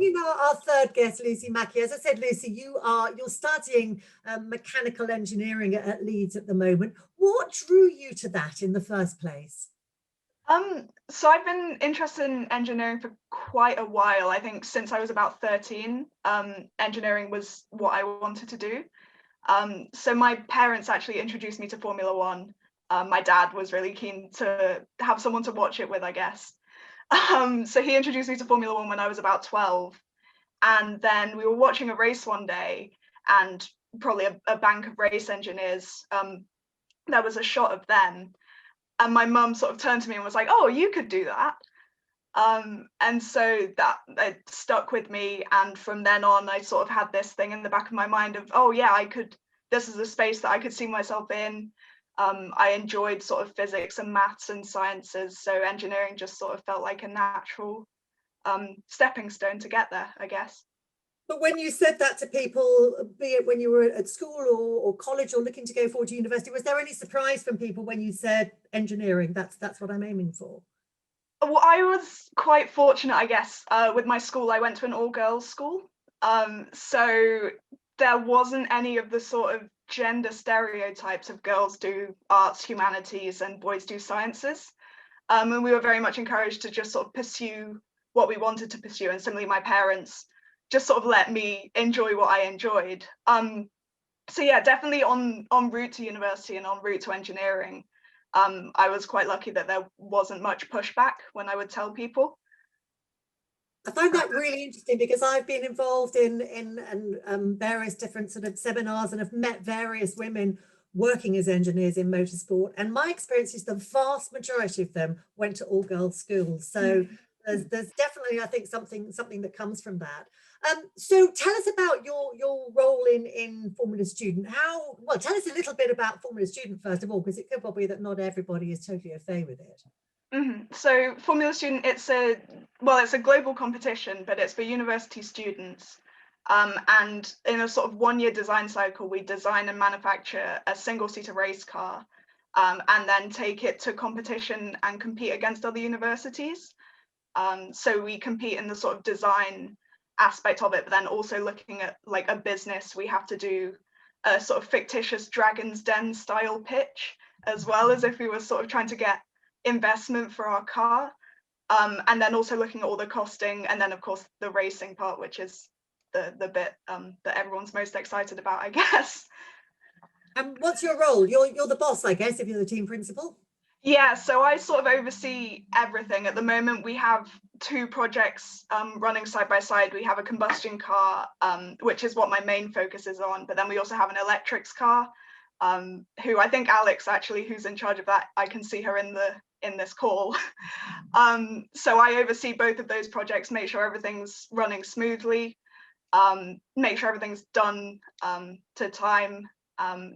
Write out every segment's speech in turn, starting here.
bring in our third guest, Lucy Mackie. As I said, Lucy, you're studying mechanical engineering at Leeds at the moment. What drew you to that in the first place? So I've been interested in engineering for quite a while. I think since I was about 13, engineering was what I wanted to do. So my parents actually introduced me to Formula One. My dad was really keen to have someone to watch it with, I guess. So he introduced me to Formula One when I was about 12. And then we were watching a race one day, and probably a bank of race engineers, there was a shot of them. And my mum sort of turned to me and was like, "Oh, you could do that." And so that it stuck with me. And from then on, I sort of had this thing in the back of my mind of, oh yeah, I could, this is a space that I could see myself in. I enjoyed sort of physics and maths and sciences. So engineering just sort of felt like a natural stepping stone to get there, I guess. But when you said that to people, be it when you were at school or college or looking to go forward to university, was there any surprise from people when you said engineering? That's what I'm aiming for. Well, I was quite fortunate, I guess. With my school, I went to an all-girls school. So there wasn't any of the sort of gender stereotypes of girls do arts, humanities, and boys do sciences. And we were very much encouraged to just sort of pursue what we wanted to pursue. And similarly, my parents just sort of let me enjoy what I enjoyed. So yeah, definitely on route to university and on route to engineering, I was quite lucky that there wasn't much pushback when I would tell people. I find that really interesting because I've been involved in various different sort of seminars and have met various women working as engineers in motorsport, and my experience is the vast majority of them went to all-girls schools. So there's definitely, I think, something that comes from that. So tell us about your role in Formula Student. Tell us a little bit about Formula Student first of all, because it could well be that not everybody is totally au fait with it. So Formula Student, it's a global competition, but it's for university students. And in a sort of 1-year design cycle, we design and manufacture a single-seater race car, and then take it to competition and compete against other universities. So we compete in the sort of design aspect of it, but then also looking at like a business, we have to do a sort of fictitious Dragon's Den style pitch, as well as if we were sort of trying to get investment for our car. And then also looking at all the costing, and then of course the racing part, which is the bit that everyone's most excited about, I guess. And what's your role? You're the boss, I guess, if you're the team principal. Yeah, so I sort of oversee everything. At the moment, we have 2 projects running side by side. We have a combustion car, which is what my main focus is on, but then we also have an electrics car, who I think Alex, actually, who's in charge of that, I can see her in this call. So I oversee both of those projects, make sure everything's running smoothly, make sure everything's done to time,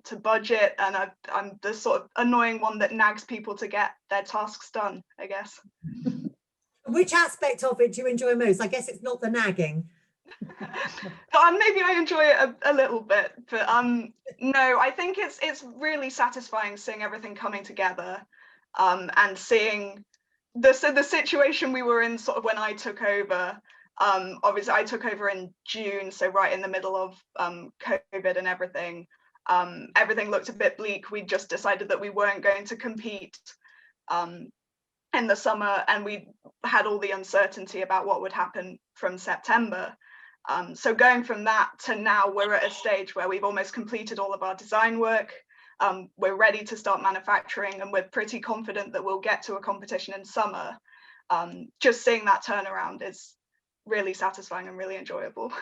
to budget, and I'm the sort of annoying one that nags people to get their tasks done, I guess. Which aspect of it do you enjoy most? I guess it's not the nagging. Maybe I enjoy it a little bit, but no, I think it's really satisfying seeing everything coming together, and seeing the situation we were in sort of when I took over. Obviously I took over in June, so right in the middle of COVID and everything. Everything looked a bit bleak. We just decided that we weren't going to compete in the summer, and we had all the uncertainty about what would happen from September. So going from that to now, we're at a stage where we've almost completed all of our design work. We're ready to start manufacturing, and we're pretty confident that we'll get to a competition in summer. Just seeing that turnaround is really satisfying and really enjoyable.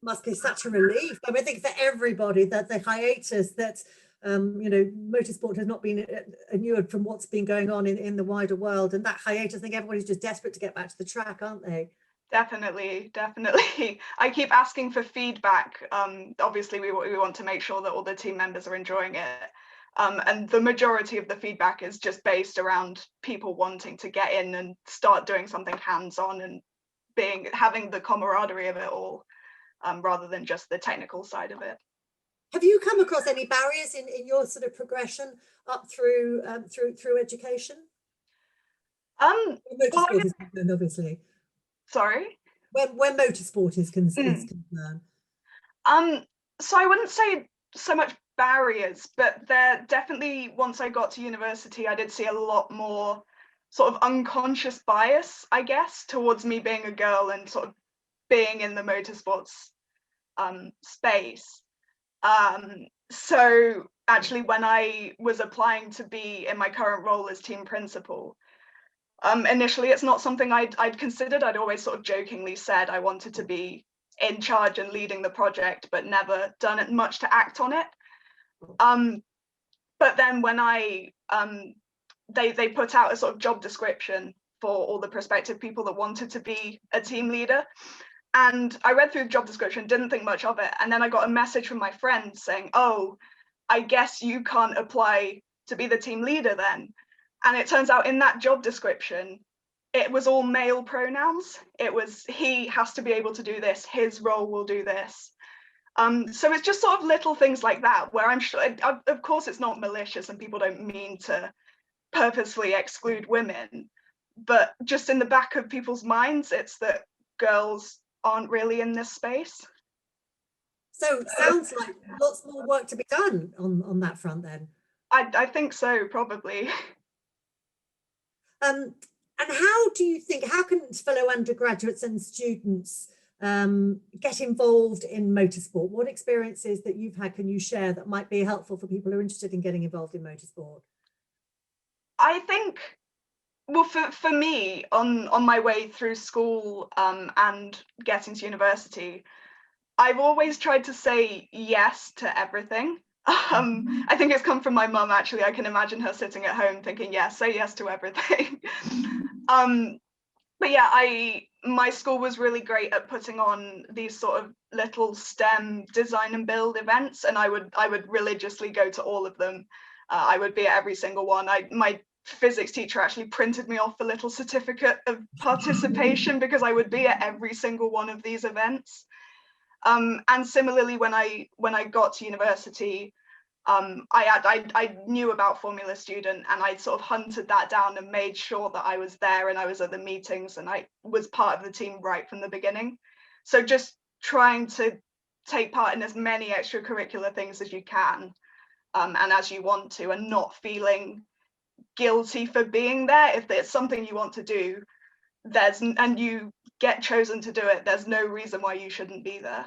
Must be such a relief. I mean, I think for everybody that the hiatus that motorsport has not been inured from what's been going on in the wider world, and that hiatus, I think everybody's just desperate to get back to the track, aren't they? Definitely. I keep asking for feedback. Obviously, we want to make sure that all the team members are enjoying it. And the majority of the feedback is just based around people wanting to get in and start doing something hands-on and having the camaraderie of it all, rather than just the technical side of it. Have you come across any barriers in your sort of progression up through education? Motorsport is obviously. Sorry? when motorsport is concerned? So I wouldn't say so much barriers, but there definitely, once I got to university, I did see a lot more sort of unconscious bias, I guess, towards me being a girl and sort of being in the motorsports space. So actually, when I was applying to be in my current role as team principal, initially it's not something I'd considered. I'd always sort of jokingly said I wanted to be in charge and leading the project, but never done it much to act on it. But then when they put out a sort of job description for all the prospective people that wanted to be a team leader, and I read through the job description, didn't think much of it, and then I got a message from my friend saying, "Oh, I guess you can't apply to be the team leader then." And it turns out in that job description, it was all male pronouns. It was, he has to be able to do this, his role will do this. So it's just sort of little things like that, where I'm sure, of course it's not malicious and people don't mean to purposely exclude women, but just in the back of people's minds, it's that girls aren't really in this space. So it sounds like lots more work to be done on that front then. I think so, probably. And how do you think, how can fellow undergraduates and students get involved in motorsport? What experiences that you've had can you share that might be helpful for people who are interested in getting involved in motorsport? I think, well, for me, on my way through school and getting to university, I've always tried to say yes to everything. I think it's come from my mum, actually. I can imagine her sitting at home thinking, yeah, say yes to everything. But yeah, my school was really great at putting on these sort of little STEM design and build events, and I would religiously go to all of them. I would be at every single one. My physics teacher actually printed me off a little certificate of participation because I would be at every single one of these events. And similarly, when I got to university, I knew about Formula Student, and I sort of hunted that down and made sure that I was there and I was at the meetings and I was part of the team right from the beginning. So just trying to take part in as many extracurricular things as you can, and as you want to, and not feeling guilty for being there. If it's something you want to do, and you get chosen to do it, there's no reason why you shouldn't be there.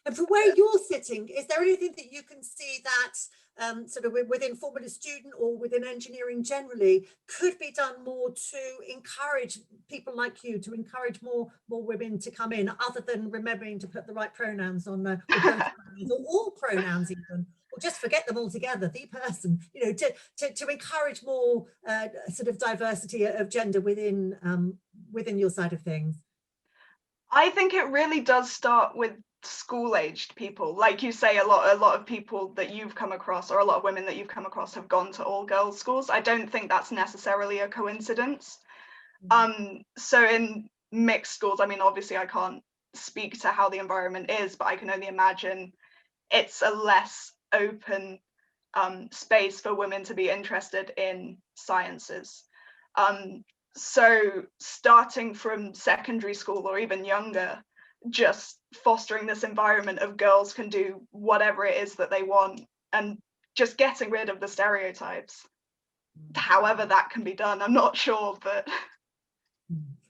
And from where you're sitting, is there anything that you can see that sort of within Formula Student or within engineering generally could be done more to encourage people like you, to encourage more women to come in, other than remembering to put the right pronouns on, or both pronouns, or all pronouns even, or just forget them altogether, the person, you know, to encourage more sort of diversity of gender within within your side of things? I think it really does start with school-aged people. Like you say, a lot of people that you've come across, or a lot of women that you've come across, have gone to all girls schools. I don't think that's necessarily a coincidence. So in mixed schools, I mean, obviously I can't speak to how the environment is, but I can only imagine it's a less open space for women to be interested in sciences. So starting from secondary school or even younger, just fostering this environment of girls can do whatever it is that they want, and just getting rid of the stereotypes. However that can be done, I'm not sure, but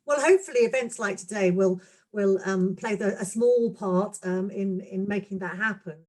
well, hopefully events like today will play a small part in making that happen.